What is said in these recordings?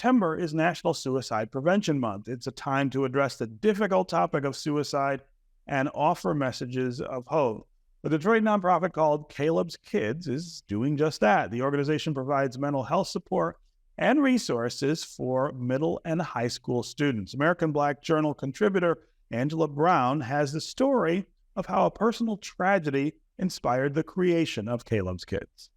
September is National Suicide Prevention Month. It's a time to address the difficult topic of suicide and offer messages of hope. The Detroit nonprofit called Caleb's Kids is doing just that. The organization provides mental health support and resources for middle and high school students. American Black Journal contributor Angela Brown has the story of how a personal tragedy inspired the creation of Caleb's Kids.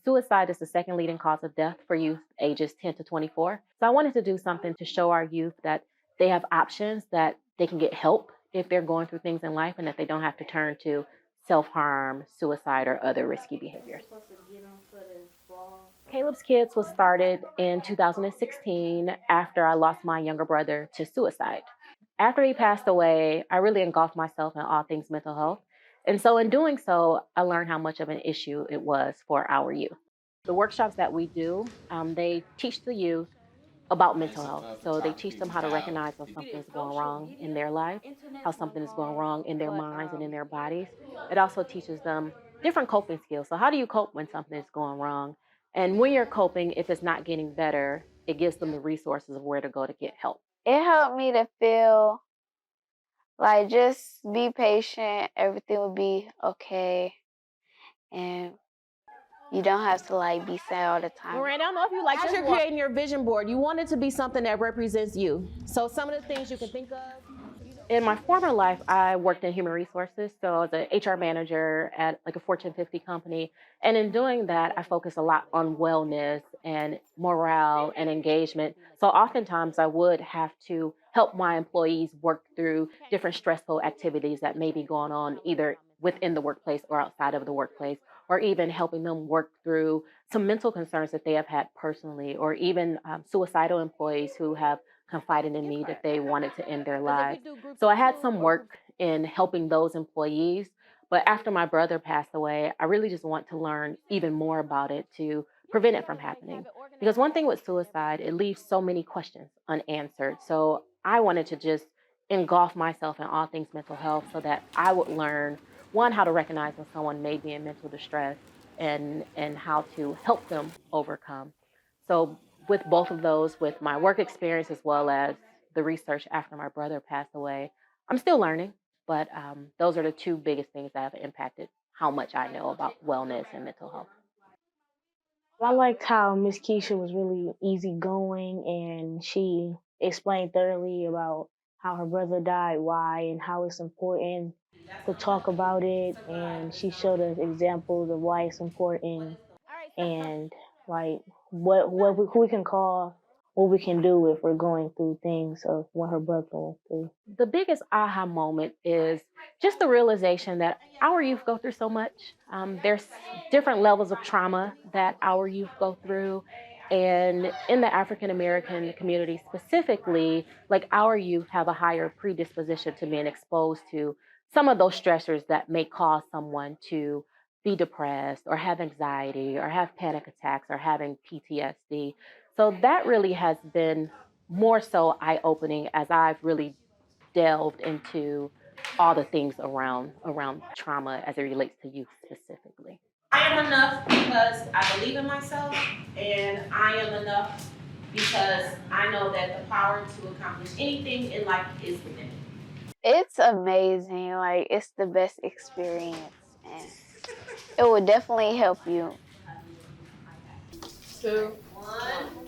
Suicide is the second leading cause of death for youth ages 10 to 24. So I wanted to do something to show our youth that they have options, that they can get help if they're going through things in life, and that they don't have to turn to self-harm, suicide, or other risky behaviors. Caleb's Kids was started in 2016 after I lost my younger brother to suicide. After he passed away, I really engulfed myself in all things mental health. And so in doing so, I learned how much of an issue it was for our youth. The workshops that we do, they teach the youth about mental health. So they teach them how to recognize when something's going wrong in their life, how something is going wrong in their minds and in their bodies. It also teaches them different coping skills. So how do you cope when something is going wrong? And when you're coping, if it's not getting better, it gives them the resources of where to go to get help. It helped me to feel like just be patient, everything will be okay, and you don't have to like be sad all the time. Miranda, I don't know if you like as you're creating your vision board, you want it to be something that represents you. So some of the things you can think of. In my former life, I worked in human resources. So I was an HR manager at like a Fortune 50 company. And in doing that, I focused a lot on wellness and morale and engagement. So oftentimes I would have to help my employees work through different stressful activities that may be going on either within the workplace or outside of the workplace, or even helping them work through some mental concerns that they have had personally, or even suicidal employees who have confided in me that they wanted to end their lives. So I had some work in helping those employees, but after my brother passed away, I really just want to learn even more about it to prevent it from happening. Because one thing with suicide, it leaves so many questions unanswered. So I wanted to just engulf myself in all things mental health so that I would learn, one, how to recognize when someone may be in mental distress and how to help them overcome. So with both of those, with my work experience as well as the research after my brother passed away, I'm still learning, but those are the two biggest things that have impacted how much I know about wellness and mental health. I liked how Miss Kiesha was really easygoing, and she explained thoroughly about how her brother died, why, and how it's important to talk about it. And she showed us examples of why it's important, and like who we can call, what we can do if we're going through things of what her brother went through. The biggest aha moment is just the realization that our youth go through so much. There's different levels of trauma that our youth go through. And in the African American community specifically, like our youth have a higher predisposition to being exposed to some of those stressors that may cause someone to be depressed or have anxiety or have panic attacks or having PTSD. So that really has been more so eye-opening as I've really delved into all the things around trauma as it relates to youth specifically. I am enough because I believe in myself, and I am enough because I know that the power to accomplish anything in life is within me. It's amazing, like it's the best experience, and it will definitely help you. 2, 1.